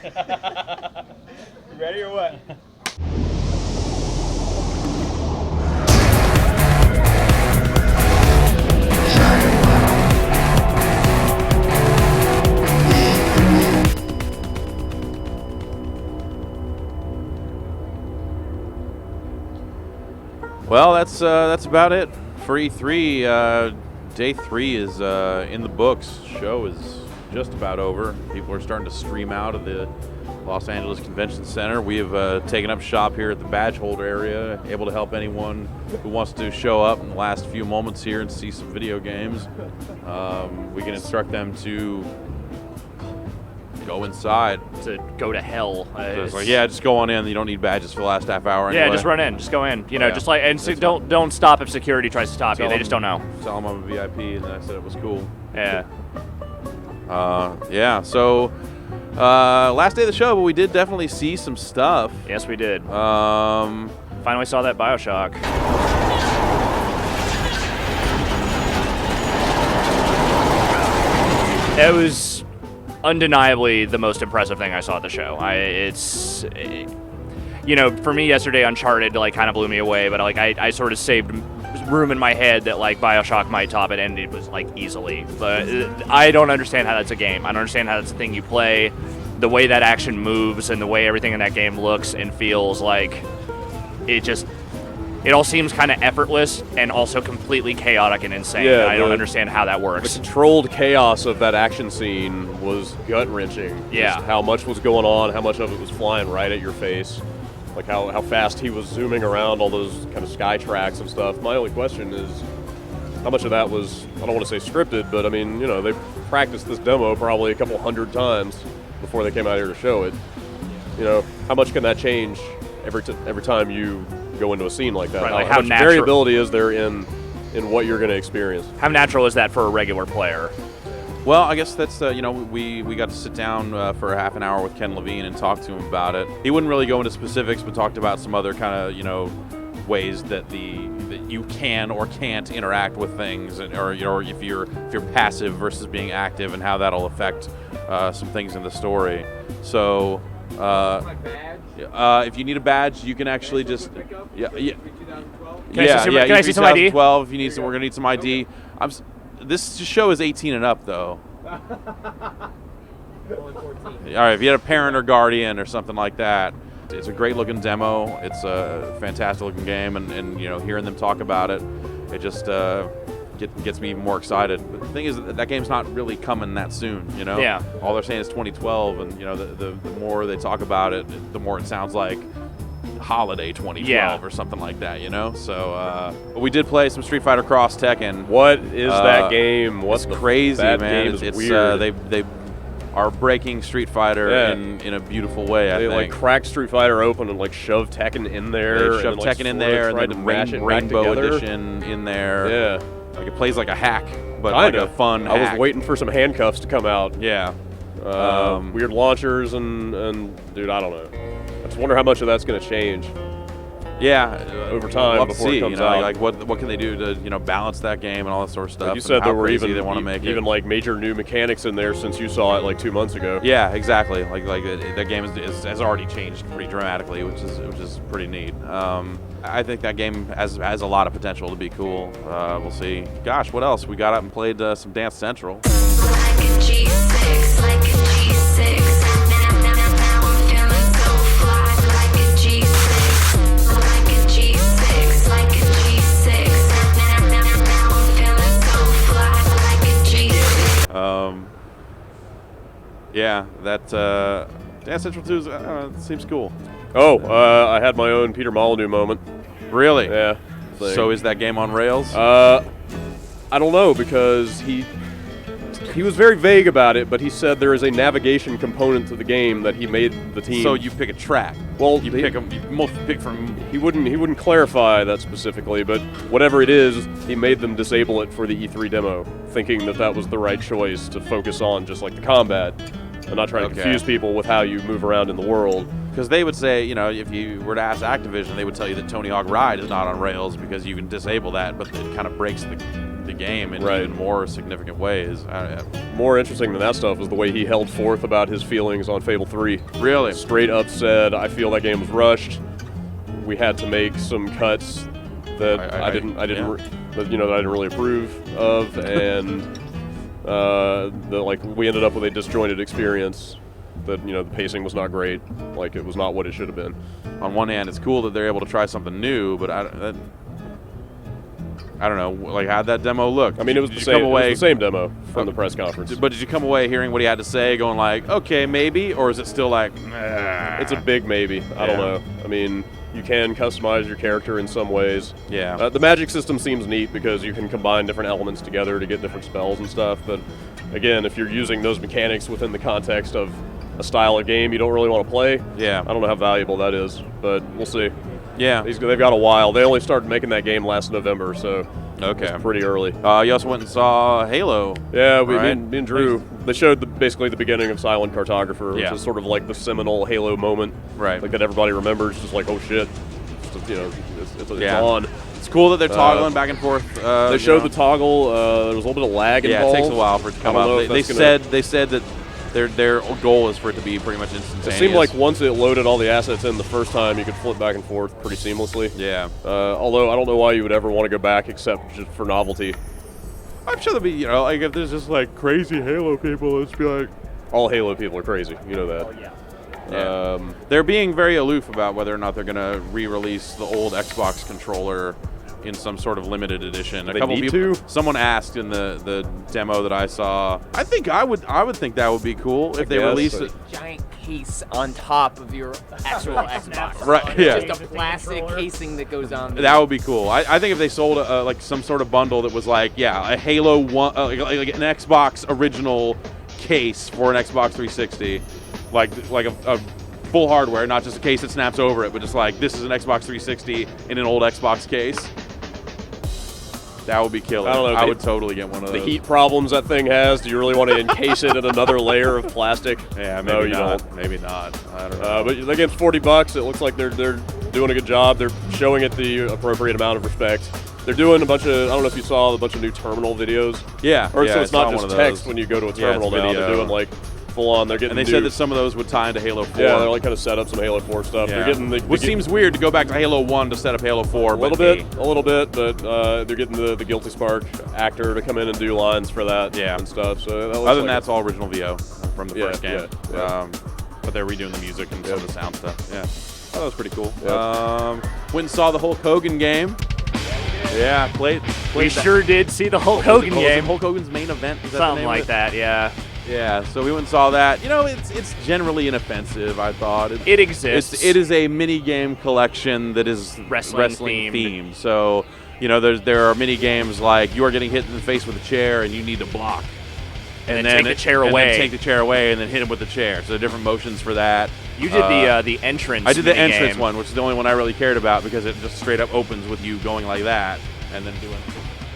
You ready or what? Well, that's about it for E3. Day 3 is in the books. Show is just about over. People are starting to stream out of the Los Angeles Convention Center. We have taken up shop here at the badge holder area, able to help anyone who wants to show up in the last few moments here and see some video games. We can instruct them to go inside. To go to hell. So it's like, yeah, just go on in. You don't need badges for the last half hour anyway. Yeah, just run in. Just go in. You know, Yeah. just like, and so don't stop if security tries to stop you. Tell They just don't know. Tell them I'm a VIP, and then I said it was cool. Yeah. Yeah, so last day of the show, but we did definitely see some stuff. Yes, we did. Um, Finally saw that Bioshock. It was undeniably the most impressive thing I saw at the show. You know, for me yesterday, Uncharted like kind of blew me away, but like I sort of saved room in my head that like Bioshock might top it, and it was like easily. But I don't understand how that's a game. I don't understand how that's a thing you play. The way that action moves and the way everything in that game looks and feels, like it all seems kind of effortless and also completely chaotic and insane. Yeah, I don't understand how that works. The controlled chaos of that action scene was gut-wrenching. Yeah. Just how much was going on, how much of it was flying right at your face, like how fast he was zooming around all those kind of sky tracks and stuff. My only question is, how much of that was, I don't want to say scripted, but I mean, you know, they practiced this demo probably a couple hundred times before they came out here to show it. You know, how much can that change every time you go into a scene like that? Right, like how how much variability is there in what you're going to experience? How natural is that for a regular player? well, I guess that's, you know, we got to sit down for a half an hour with Ken Levine and talk to him about it. He wouldn't really go into specifics, but talked about some other kind of, you know, ways that you can or can't interact with things, or you know, if you're passive versus being active, and how that'll affect some things in the story. So, if you need a badge, you can actually just Can I see some ID? 2012. If you need some, we're gonna need some ID. This show is 18 and up, though. All right, if you had a parent or guardian or something like that, it's a great looking demo. It's a fantastic looking game, and you know, hearing them talk about it, it just gets me even more excited. But the thing is, that game's not really coming that soon. You know, Yeah. All they're saying is 2012, and you know, the more they talk about it, the more it sounds like holiday 2012 Yeah. or something like that. You know, so but we did play some Street Fighter Cross Tekken. What is that game? It's crazy, that man. game is It's weird. they are breaking Street Fighter Yeah. in a beautiful way. They I think. like cracked Street Fighter open and like shoved Tekken in there. They shoved and, like, Tekken in sorta there, tried and to then mash it back Rainbow together. Edition in there. Yeah, Like it plays like a hack, but kinda. like a fun I hack. was waiting for some handcuffs to come out. Yeah. Weird launchers and dude, I don't know. I just wonder how much of that's going to change. Yeah, Over time we'll have before to it see, comes you know, out. like what can they do to balance that game and all that sort of stuff. Like you and said, how there were crazy even they want to make even it. like major new mechanics in there since you saw it like 2 months ago. Yeah, exactly. Like that game has already changed pretty dramatically, which is pretty neat. I think that game has a lot of potential to be cool. We'll see. Gosh, what else? We got up and played some Dance Central. Like a G6, like a G6. Now I'm feeling so fly. Like a G6, like a G6, like a G6. Now I'm feeling so fly. Like a G6. Yeah, that Dance Central 2 seems cool. Oh, I had my own Peter Molyneux moment. Really? Yeah. So is that game on rails? I don't know, because he was very vague about it, but he said there is a navigation component to the game that he made the team. So you pick a track. Well, You pick them. You mostly pick from. he wouldn't clarify that specifically, but whatever it is, he made them disable it for the E3 demo, thinking that was the right choice to focus on just like the combat and not try to confuse people with how you move around in the world. Because they would say, you know, if you were to ask Activision, they would tell you that Tony Hawk Ride is not on rails because you can disable that, but it kind of breaks the the game in Right. even more significant ways. More interesting than that stuff was the way he held forth about his feelings on Fable 3. Really? Straight up said, I feel that game was rushed. We had to make some cuts that I didn't yeah. that I didn't really approve of, and we ended up with a disjointed experience. That the pacing was not great. Like, it was not what it should have been. On one hand, it's cool that they're able to try something new, but I don't know. Like, how'd that demo look? I mean, it was the same demo from the press conference. But did you come away hearing what he had to say, going like, okay, maybe, or is it still like, It's a big maybe. I don't know. I mean, you can customize your character in some ways. Yeah. The magic system seems neat because you can combine different elements together to get different spells and stuff. But again, if you're using those mechanics within the context of a style of game you don't really want to play, Yeah. I don't know how valuable that is, but we'll see. Yeah. They've got a while. They only started making that game last November, so Okay. it's pretty early. You also went and saw Halo. Yeah, right? me and Drew, they showed basically the beginning of Silent Cartographer, which Yeah. is sort of like the seminal Halo moment, Right. like that everybody remembers. Just like, oh shit, it's Yeah. on. It's cool that they're toggling back and forth. They showed the toggle. There was a little bit of lag Yeah, involved. it takes a while for it to come I don't know up. if They that's said that their goal is for it to be pretty much instantaneous. It seemed like once it loaded all the assets in the first time, you could flip back and forth pretty seamlessly. Yeah. Although I don't know why you would ever want to go back except just for novelty. I'm sure there'll be, like if there's just like crazy Halo people, it's be like, All Halo people are crazy. You know that. yeah. They're being very aloof about whether or not they're going to re-release the old Xbox controller in some sort of limited edition. They need people, to? someone asked in the demo that I saw. I think I would think that would be cool if they guess, released but- it. Giant case on top of your actual Xbox. Right, yeah. Just a plastic casing that goes on. That would be cool. I think if they sold like some sort of bundle that was like, a Halo 1, like an Xbox original case for an Xbox 360, like a full hardware, not just a case that snaps over it, but just like this is an Xbox 360 in an old Xbox case. That would be killer. I don't know, I would totally get one of The those. heat problems that thing has. Do you really want to encase it in another layer of plastic? Yeah, maybe no, you not. don't. Maybe not. I don't know. But again, $40. It looks like they're doing a good job. They're showing it the appropriate amount of respect. They're doing a bunch of, I don't know if you saw a bunch of new terminal videos. Yeah. Or yeah, so it's I saw not one just of text those. when you go to a Yeah, it's terminal now. video. They're doing like full on. They're getting And they said that some of those would tie into Halo 4. yeah, they're like kind of set up some Halo 4 stuff. Yeah. They're getting Which seems weird to go back to Halo 1 to set up Halo 4. a little bit, but they're getting the Guilty Spark actor to come in and do lines for that Yeah. and stuff. So that looks Other than like that, it's all original VO from the Yeah, first game. yeah. But they're redoing the music and some of the sound stuff. Yeah. Oh, that was pretty cool. Yeah. Went and saw the Hulk Hogan game. Yeah, played We that. sure did see the Hulk Was Hogan it game. Hulk Hogan's main event. Is that the Something name like of it? that, yeah. Yeah, so we went and saw that. It's generally inoffensive, I thought. It exists. It is a mini game collection that is Wrestling themed. So, there are mini games like you are getting hit in the face with a chair and you need to block. And then take the chair and away. then take the chair away and then hit him with the chair. So there are different motions for that. You did the entrance. I did the minigame. entrance one, which is the only one I really cared about because it just straight up opens with you going like that and then doing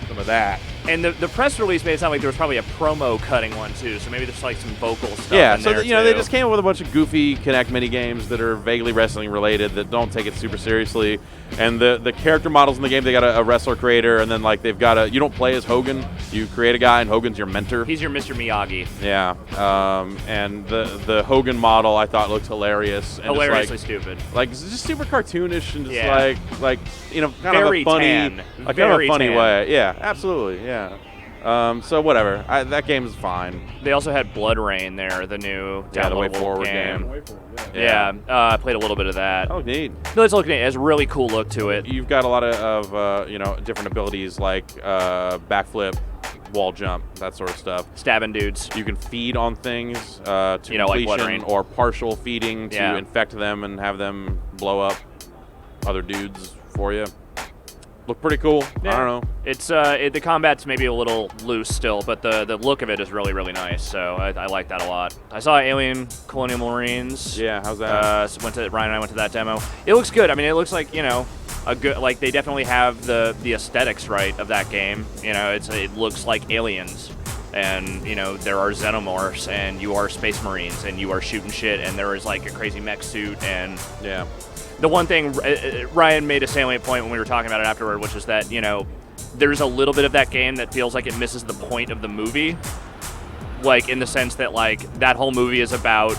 some of that. And the press release made it sound like there was probably a promo cutting one too. So maybe there's like some vocal stuff. Yeah, in so there they too. just came up with a bunch of goofy Kinect mini games that are vaguely wrestling related that don't take it super seriously. And the character models in the game, they got a wrestler creator, and then like they've got you don't play as Hogan, you create a guy, and Hogan's your mentor. He's your Mr. Miyagi. Yeah, and the Hogan model I thought looked hilarious. And Hilariously just stupid. like it's just super cartoonish and just Yeah. like kind Very of a funny, tan. kind of Very a funny tan. way. Yeah, absolutely. Yeah. So whatever, that game is fine. They also had Blood Rain there, the new Yeah, the Way downloadable Forward game. game. Yeah, I played a little bit of that. Oh, neat. No, it's looking. It has a really cool look to it. You've got a lot of different abilities like backflip, wall jump, that sort of stuff. Stabbing dudes. You can feed on things to like Blood completion Rain. or partial feeding to Yeah. infect them and have them blow up other dudes for you. Look pretty cool. I don't know. It's the combat's maybe a little loose still, but the look of it is really, really nice. So I like that a lot. I saw Alien Colonial Marines. Yeah, how's that? Ryan and I went to that demo. It looks good. I mean, it looks like a good, like they definitely have the aesthetics right of that game. It looks like Aliens, and there are xenomorphs, and you are space marines, and you are shooting shit, and there is like a crazy mech suit, and Yeah. the one thing Ryan made a salient point when we were talking about it afterward, which is that there's a little bit of that game that feels like it misses the point of the movie, like in the sense that like that whole movie is about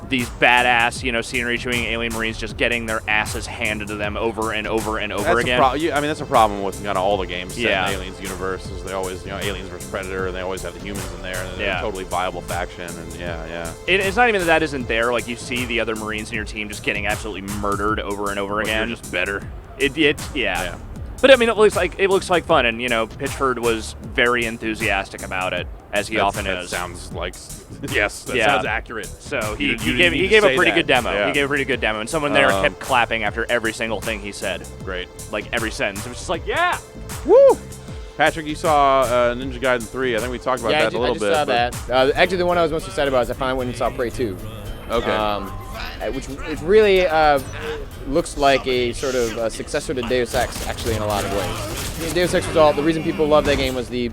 these badass, scenery chewing alien marines just getting their asses handed to them over and over and over again. That's a problem with kind of all the games set in Yeah. the Aliens universe. Is they always, Aliens vs Predator, and they always have the humans in there, and they're Yeah. a totally viable faction. And yeah. It's not even that isn't there. Like you see the other marines in your team just getting absolutely murdered over and over But again. you're just better. Yeah. But I mean, it looks like fun, and Pitchford was very enthusiastic about it, as he often that is. Sounds like yes, that Yeah. sounds accurate. So You he didn't need to gave a say pretty that. good demo. Yeah. He gave a pretty good demo, and someone there Um, kept clapping after every single thing he said. Great. Like every sentence, it was just like, yeah. Woo! Patrick, you saw Ninja Gaiden 3. I think we talked about that a little I just bit. saw but- that. Actually, the one I was most excited about is I finally went and saw Prey 2. Okay. Which it really looks like a sort of successor to Deus Ex, actually, in a lot of ways. I mean, Deus Ex was all the reason people loved that game was the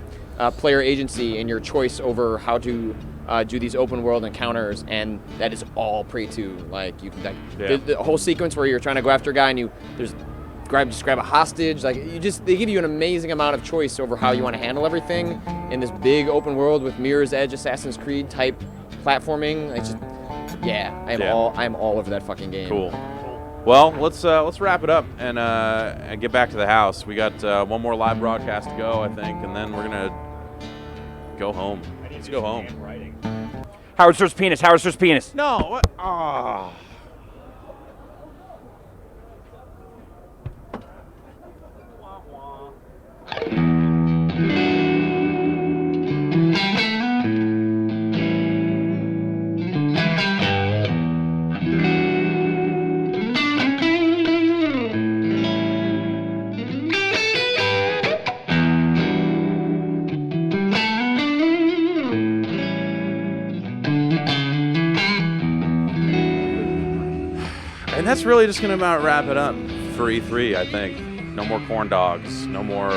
player agency and your choice over how to do these open world encounters, and that is all Prey 2. Like you can, the whole sequence where you're trying to go after a guy and just grab a hostage. Like they give you an amazing amount of choice over how you want to handle everything in this big open world with Mirror's Edge, Assassin's Creed type platforming. I am all over that fucking game. Cool. Well, let's wrap it up and get back to the house. We got one more live broadcast to go, I think, and then we're gonna go home. Let's go home. Howard Stern's penis. Howard Stern's penis. No. What? Ah. And that's really just going to about wrap it up for E3, I think. No more corn dogs, no more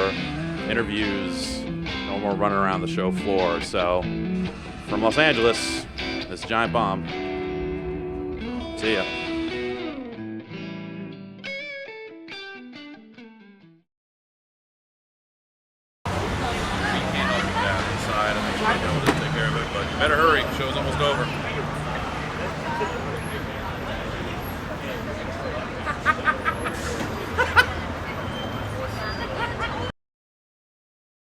interviews, no more running around the show floor. So, from Los Angeles, this Giant Bomb. See ya. Can't help you down inside. I'm sure you'll be able to take care of it, but you better hurry. Show's almost over.